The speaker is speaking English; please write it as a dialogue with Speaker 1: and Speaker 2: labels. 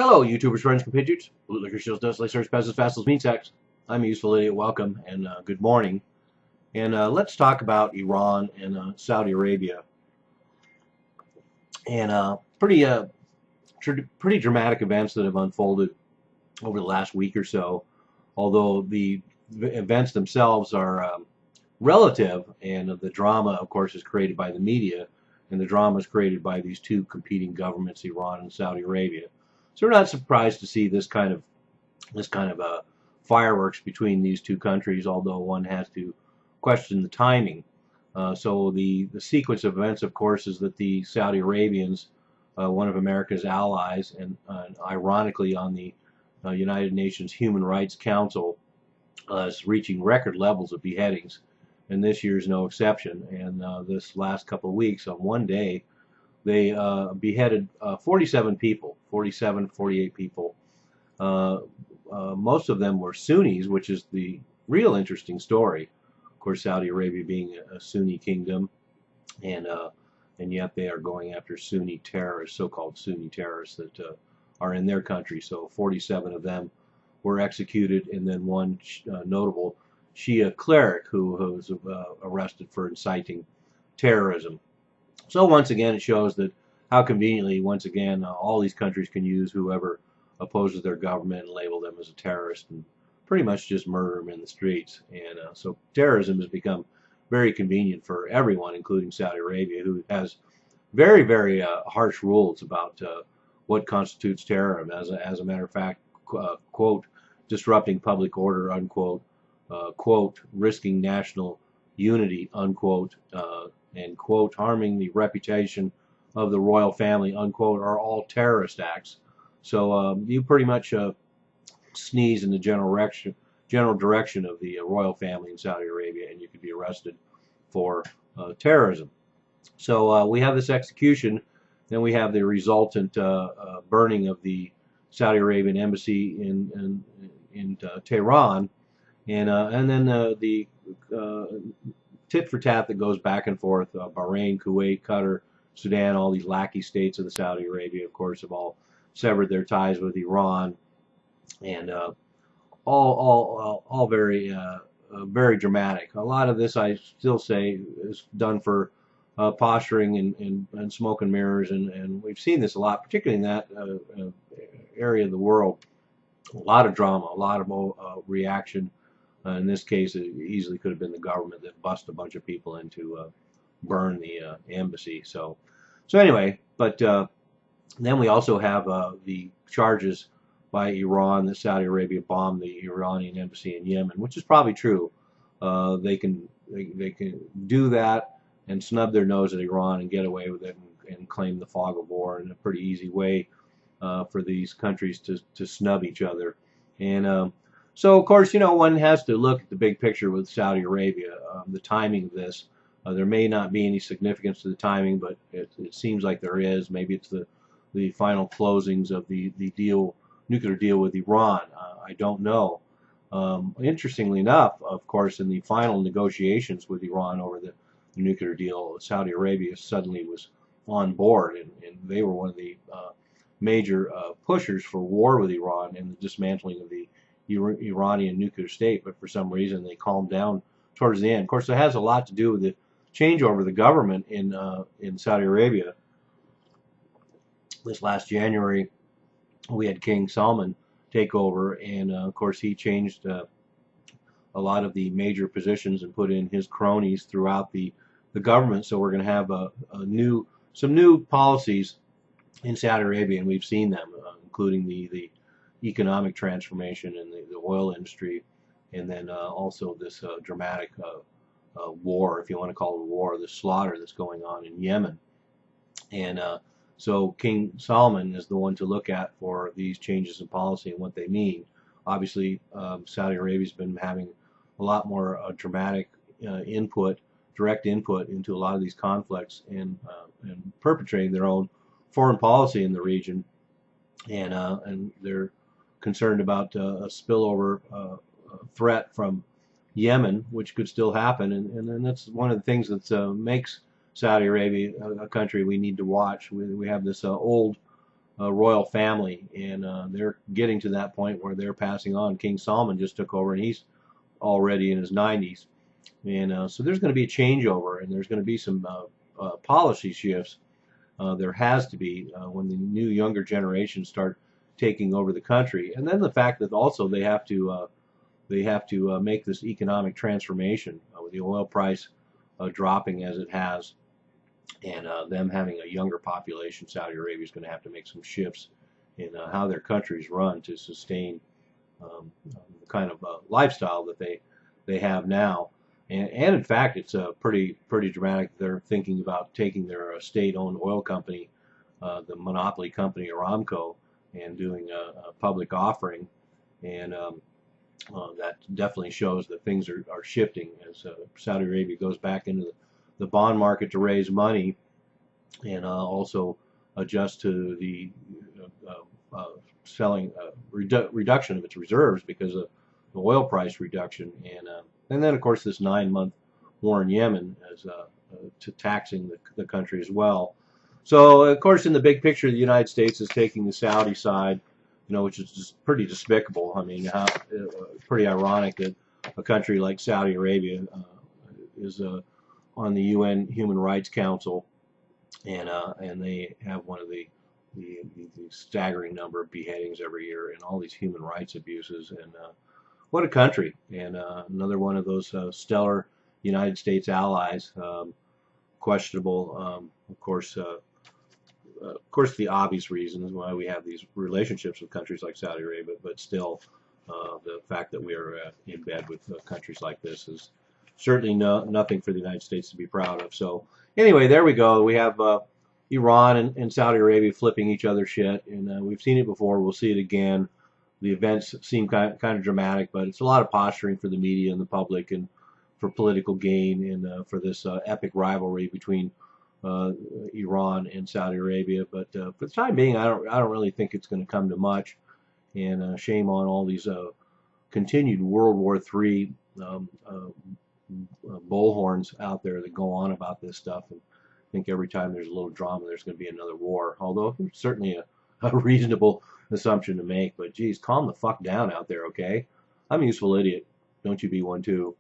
Speaker 1: Hello, YouTubers, friends, compatriots. Bootlicker Shields does search pass as fast as meat sacks. I'm a useful idiot. Welcome and good morning. And let's talk about Iran and Saudi Arabia. And pretty dramatic events that have unfolded over the last week or so. Although the events themselves are relative, and the drama, of course, is created by the media, and the drama is created by these two competing governments, Iran and Saudi Arabia. So we're not surprised to see this kind of fireworks between these two countries, although one has to question the timing. So the sequence of events, of course, is that the Saudi Arabians, one of America's allies, and ironically on the United Nations Human Rights Council, is reaching record levels of beheadings, and this year is no exception. And this last couple of weeks, on one day, they beheaded 47 people, 48 people. Most of them were Sunnis, which is the real interesting story. Of course, Saudi Arabia being a Sunni kingdom, and yet they are going after Sunni terrorists, so-called Sunni terrorists that are in their country. So 47 of them were executed, and then one notable Shia cleric who was arrested for inciting terrorism. So once again, it shows that how conveniently, once again, all these countries can use whoever opposes their government and label them as a terrorist and pretty much just murder them in the streets. And so terrorism has become very convenient for everyone, including Saudi Arabia, who has very, very harsh rules about what constitutes terrorism. As a matter of fact, quote, disrupting public order, unquote, quote, risking national unity, unquote, and quote, harming the reputation of the royal family, unquote, are all terrorist acts. So you pretty much sneeze in the general direction of the royal family in Saudi Arabia, and you could be arrested for terrorism. So we have this execution, then we have the resultant burning of the Saudi Arabian embassy in Tehran, and then the tit for tat that goes back and forth. Bahrain, Kuwait, Qatar, Sudan, all these lackey states of the Saudi Arabia, of course, have all severed their ties with Iran, and all very very dramatic. A lot of this, I still say, is done for posturing and smoke and mirrors, and we've seen this a lot, particularly in that area of the world. A lot of drama, a lot of reaction. In this case, it easily could have been the government that busted a bunch of people in to burn the embassy. So anyway, but then we also have the charges by Iran that Saudi Arabia bombed the Iranian embassy in Yemen, which is probably true. They can do that and snub their nose at Iran and get away with it and claim the fog of war in a pretty easy way for these countries to snub each other. And so, of course, one has to look at the big picture with Saudi Arabia, the timing of this. There may not be any significance to the timing, but it seems like there is. Maybe it's the final closings of the nuclear deal with Iran. I don't know. Interestingly enough, of course, in the final negotiations with Iran over the nuclear deal, Saudi Arabia suddenly was on board, and they were one of the major pushers for war with Iran and the dismantling of the Iranian nuclear state, but for some reason they calmed down towards the end. Of course, it has a lot to do with the changeover of the government in Saudi Arabia. This last January, we had King Salman take over, and of course he changed a lot of the major positions and put in his cronies throughout the government. So we're going to have some new policies in Saudi Arabia, and we've seen them, including the economic transformation in the oil industry, and then also this dramatic war, if you want to call it a war, the slaughter that's going on in Yemen. And so King Salman is the one to look at for these changes in policy and what they mean. Obviously, Saudi Arabia's been having a lot more dramatic direct input into a lot of these conflicts, and perpetrating their own foreign policy in the region, and they're concerned about a spillover threat from Yemen, which could still happen, and that's one of the things that makes Saudi Arabia a country we need to watch. We have this old royal family, and they're getting to that point where they're passing on. King Solomon just took over, and he's already in his 90s, and so there's going to be a changeover, and there's going to be some policy shifts. There has to be when the new younger generations start taking over the country, and then the fact that also they have to make this economic transformation with the oil price dropping as it has, and them having a younger population. Saudi Arabia is going to have to make some shifts in how their countries run to sustain the kind of lifestyle that they have now. And in fact, it's pretty dramatic. They're thinking about taking their state-owned oil company, the monopoly company Aramco, and doing a public offering, and that definitely shows that things are shifting as Saudi Arabia goes back into the bond market to raise money, and also adjust to the reduction of its reserves because of the oil price reduction, and then of course this 9-month war in Yemen is to taxing the country as well. So of course in the big picture the United States is taking the Saudi side, which is just pretty despicable. I mean, pretty ironic that a country like Saudi Arabia is on the UN Human Rights Council, and they have one of the staggering number of beheadings every year and all these human rights abuses. And what a country! And another one of those stellar United States allies. Questionable, of course, the obvious reasons why we have these relationships with countries like Saudi Arabia, but still, the fact that we are in bed with countries like this is certainly nothing for the United States to be proud of. So anyway, there we go. We have Iran and Saudi Arabia flipping each other shit, and we've seen it before. We'll see it again. The events seem kind of dramatic, but it's a lot of posturing for the media and the public, and for political gain, and for this epic rivalry between Iran and Saudi Arabia. But for the time being, I don't really think it's going to come to much. And shame on all these continued World War III bullhorns out there that go on about this stuff and think every time there's a little drama there's going to be another war. Although it's certainly a reasonable assumption to make. But geez, calm the fuck down out there, okay? I'm a useful idiot. Don't you be one too.